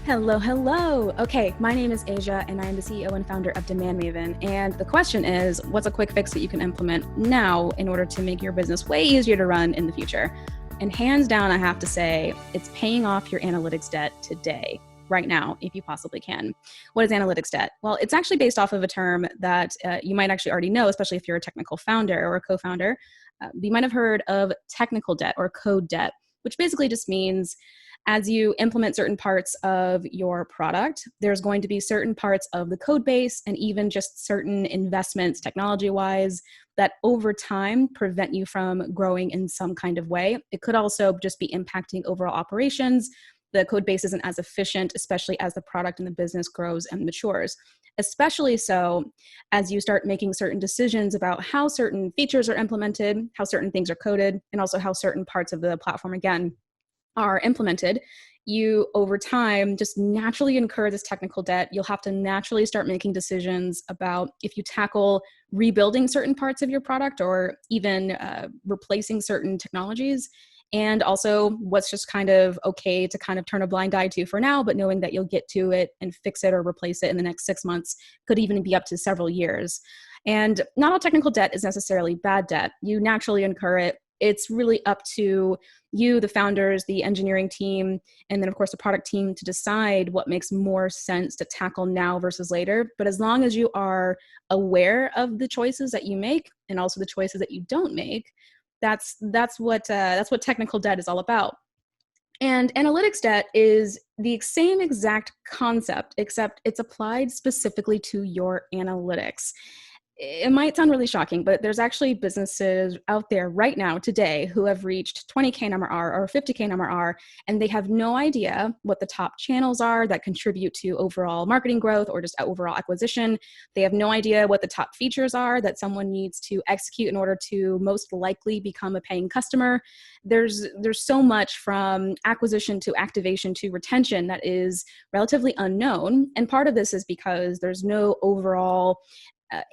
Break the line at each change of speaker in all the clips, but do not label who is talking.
Hello, hello. Okay, my name is Asia, and I am the CEO and founder of Demand Maven. And the question is, what's a quick fix that you can implement now in order to make your business way easier to run in the future? And hands down, I have to say, it's paying off your analytics debt today, right now, if you possibly can. What is analytics debt? Well, it's actually based off of a term that you might actually already know, especially if you're a technical founder or a co-founder. You might have heard of technical debt or code debt, which basically just means as you implement certain parts of your product, there's going to be certain parts of the code base and even just certain investments technology-wise that over time prevent you from growing in some kind of way. It could also just be impacting overall operations. The code base isn't as efficient, especially as the product and the business grows and matures. Especially so as you start making certain decisions about how certain features are implemented, how certain things are coded, and also how certain parts of the platform, again, are implemented, you over time just naturally incur this technical debt. You'll have to naturally start making decisions about if you tackle rebuilding certain parts of your product or even replacing certain technologies. And also what's just kind of okay to kind of turn a blind eye to for now, but knowing that you'll get to it and fix it or replace it in the next 6 months, could even be up to several years. And not all technical debt is necessarily bad debt. You naturally incur it. It's really up to you, the founders, the engineering team, and then of course the product team to decide what makes more sense to tackle now versus later. But as long as you are aware of the choices that you make and also the choices that you don't make, that's what technical debt is all about. And analytics debt is the same exact concept, except it's applied specifically to your analytics. It might sound really shocking, but there's actually businesses out there right now today who have reached 20K MRR or 50K MRR, and they have no idea what the top channels are that contribute to overall marketing growth or just overall acquisition. They have no idea what the top features are that someone needs to execute in order to most likely become a paying customer. There's so much from acquisition to activation to retention that is relatively unknown. And part of this is because there's no overall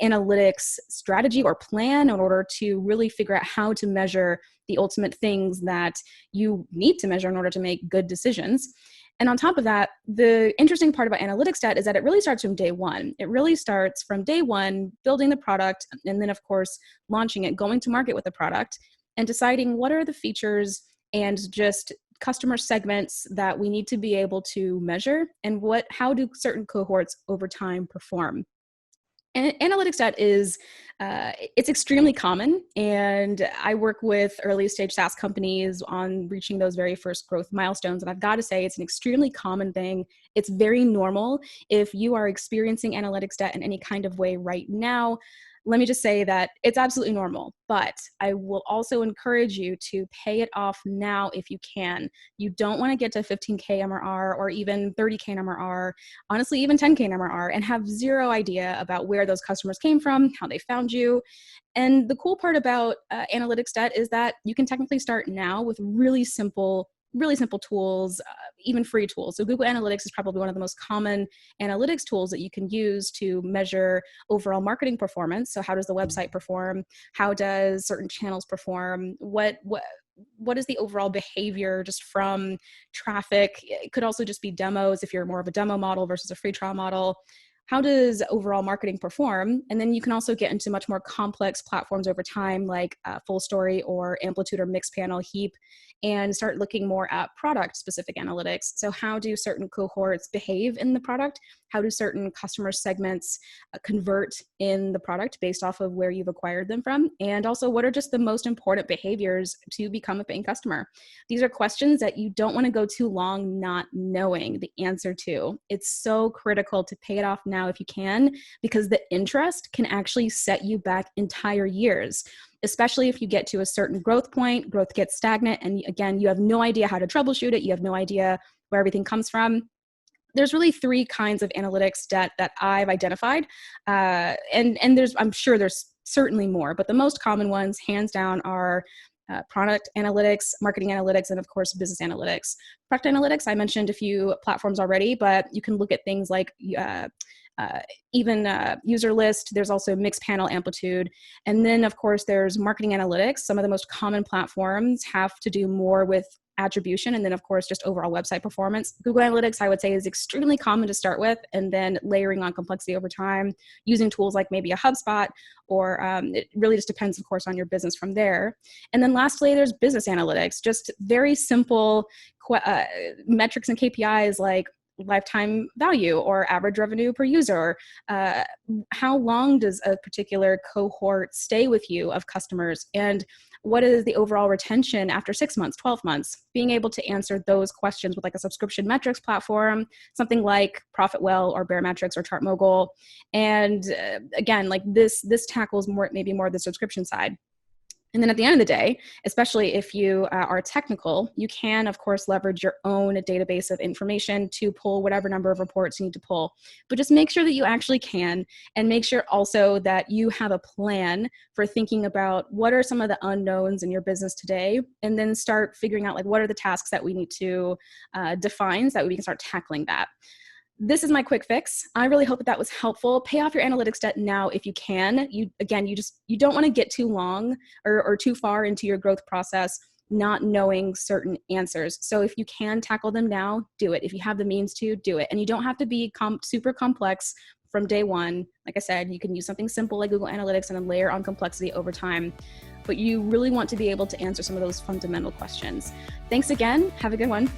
analytics strategy or plan in order to really figure out how to measure the ultimate things that you need to measure in order to make good decisions. And on top of that, the interesting part about analytics debt is that it really starts from day one. It really starts from day one, building the product, and then of course, launching it, going to market with the product, and deciding what are the features and just customer segments that we need to be able to measure, and how do certain cohorts over time perform. And analytics debt is, it's extremely common, and I work with early stage SaaS companies on reaching those very first growth milestones. And I've got to say, it's an extremely common thing. It's very normal. If you are experiencing analytics debt in any kind of way right now, let me just say that it's absolutely normal, but I will also encourage you to pay it off now if you can. You don't want to get to 15K MRR or even 30K MRR, honestly, even 10K MRR, and have zero idea about where those customers came from, how they found you. And the cool part about analytics debt is that you can technically start now with really simple tools, even free tools. So Google Analytics is probably one of the most common analytics tools that you can use to measure overall marketing performance. So how does the website perform? How does certain channels perform? What is the overall behavior just from traffic? It could also just be demos if you're more of a demo model versus a free trial model. How does overall marketing perform? And then you can also get into much more complex platforms over time, like Full Story or Amplitude or Mixpanel, Heap, and start looking more at product-specific analytics. So how do certain cohorts behave in the product? How do certain customer segments convert in the product based off of where you've acquired them from? And also, what are just the most important behaviors to become a paying customer? These are questions that you don't want to go too long not knowing the answer to. It's so critical to pay it off now if you can, because the interest can actually set you back entire years, especially if you get to a certain growth point, growth gets stagnant, and again, you have no idea how to troubleshoot it, you have no idea where everything comes from. There's really three kinds of analytics debt that I've identified, and I'm sure there's certainly more, but the most common ones, hands down, are product analytics, marketing analytics, and of course, business analytics. Product analytics, I mentioned a few platforms already, but you can look at things like even user list. There's also Mixpanel, Amplitude. And then, of course, there's marketing analytics. Some of the most common platforms have to do more with attribution, and then of course just overall website performance. Google Analytics, I would say, is extremely common to start with, and then layering on complexity over time using tools like maybe a HubSpot, or it really just depends, of course, on your business from there. And then lastly, there's business analytics, just very simple metrics and KPIs like lifetime value or average revenue per user, or how long does a particular cohort stay with you of customers, and what is the overall retention after 6 months, 12 months? Being able to answer those questions with like a subscription metrics platform, something like Profitwell or Baremetrics or ChartMogul. And again, like this tackles maybe more the subscription side. And then at the end of the day, especially if you are technical, you can, of course, leverage your own database of information to pull whatever number of reports you need to pull. But just make sure that you actually can, and make sure also that you have a plan for thinking about what are some of the unknowns in your business today, and then start figuring out like what are the tasks that we need to define so that we can start tackling that. This is my quick fix. I really hope that was helpful. Pay off your analytics debt now if you can. You don't want to get too long or too far into your growth process not knowing certain answers. So if you can tackle them now, do it. If you have the means to, do it. And you don't have to be super complex from day one. Like I said, you can use something simple like Google Analytics and then layer on complexity over time. But you really want to be able to answer some of those fundamental questions. Thanks again. Have a good one.